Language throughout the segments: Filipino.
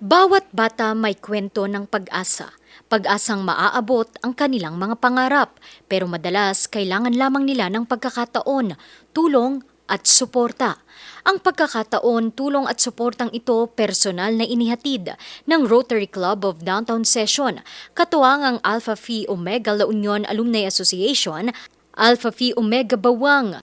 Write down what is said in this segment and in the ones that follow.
Bawat bata may kwento ng pag-asa. Pag-asang maaabot ang kanilang mga pangarap, pero madalas kailangan lamang nila ng pagkakataon, tulong at suporta. Ang pagkakataon, tulong at suportang ito personal na inihatid ng Rotary Club of Downtown Session, katuwang ang Alpha Phi Omega La Union Alumni Association, Alpha Phi Omega Bawang,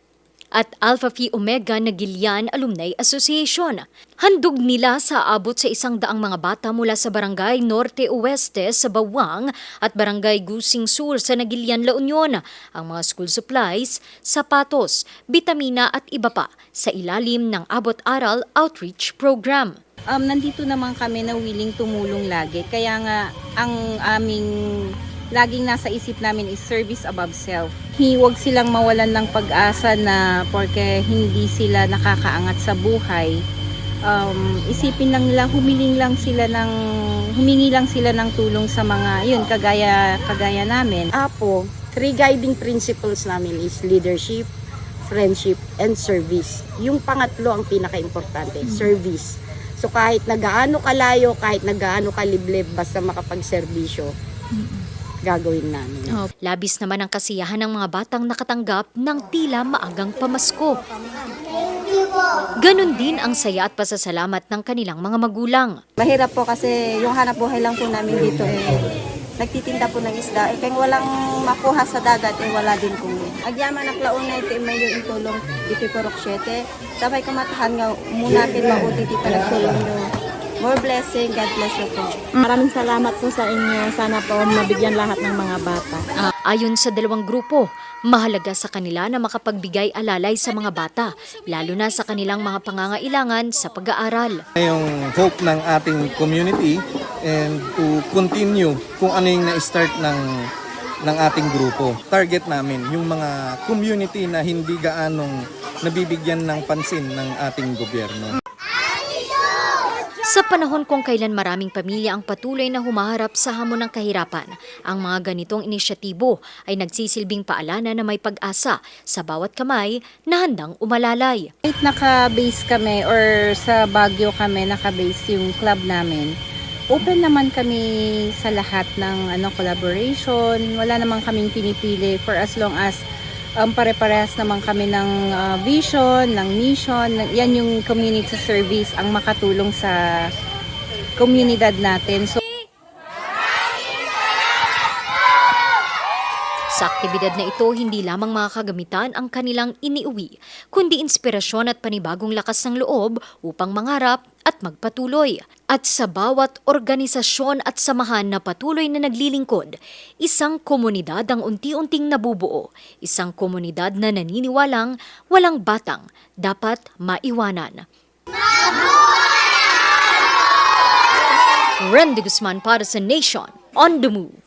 at Alpha Phi Omega Nagilian Alumni Association. Handog nila sa abot sa 100 mga bata mula sa Barangay Norte Oeste sa Bawang at Barangay Gusing Sur sa Nagilian La Union ang mga school supplies, sapatos, bitamina at iba pa sa ilalim ng Abot-Aral Outreach Program. Nandito naman kami na willing tumulong lagi. Kaya nga, ang aming laging nasa isip namin is service above self. Huwag silang mawalan ng pag-asa na porque hindi sila nakakaangat sa buhay. Isipin lang nila, humingi lang sila ng tulong sa mga, yun, kagaya namin. Apo, 3 guiding principles namin is leadership, friendship, and service. Yung pangatlo ang pinaka-importante, service. So kahit nagaano kalayo, kahit nagaano kaliblib, basta makapagserbisyo, gagawin namin. Labis naman ang kasiyahan ng mga batang nakatanggap ng tila maagang pamasko. Ganon din ang saya at pasasalamat ng kanilang mga magulang. Mahirap po kasi yung hanap buhay lang po namin dito nagtitinda po ng isda. Kaya walang makuha sa dagat, wala din po. Agyaman na klauna ito may yung tulong dito porok 7. Sabay kamatahan nga muna natin mauti dito nagtulong nyo. More blessing, God bless you po. Maraming salamat po sa inyo. Sana po mabigyan lahat ng mga bata. Ayon sa dalawang grupo, mahalaga sa kanila na makapagbigay alalay sa mga bata, lalo na sa kanilang mga pangangailangan sa pag-aaral. Yung hope ng ating community and to continue kung ano yung na-start ng ating grupo. Target namin yung mga community na hindi gaanong nabibigyan ng pansin ng ating gobyerno. Sa panahon kung kailan maraming pamilya ang patuloy na humaharap sa hamon ng kahirapan, ang mga ganitong inisyatibo ay nagsisilbing paalala na may pag-asa sa bawat kamay na handang umalalay. Kahit naka-base kami or sa Baguio kami naka-base yung club namin, open naman kami sa lahat ng collaboration. Wala namang kaming pinipili for as long as pare-parehas naman kami ng vision, ng mission. Yan yung community service ang makatulong sa komunidad natin. Sa aktibidad na ito, hindi lamang mga kagamitan ang kanilang iniuwi, kundi inspirasyon at panibagong lakas ng loob upang mangarap at magpatuloy. At sa bawat organisasyon at samahan na patuloy na naglilingkod, isang komunidad ang unti-unting nabubuo, isang komunidad na naniniwalang walang batang dapat maiwanan. Randy Guzman para sa Nation on the Move.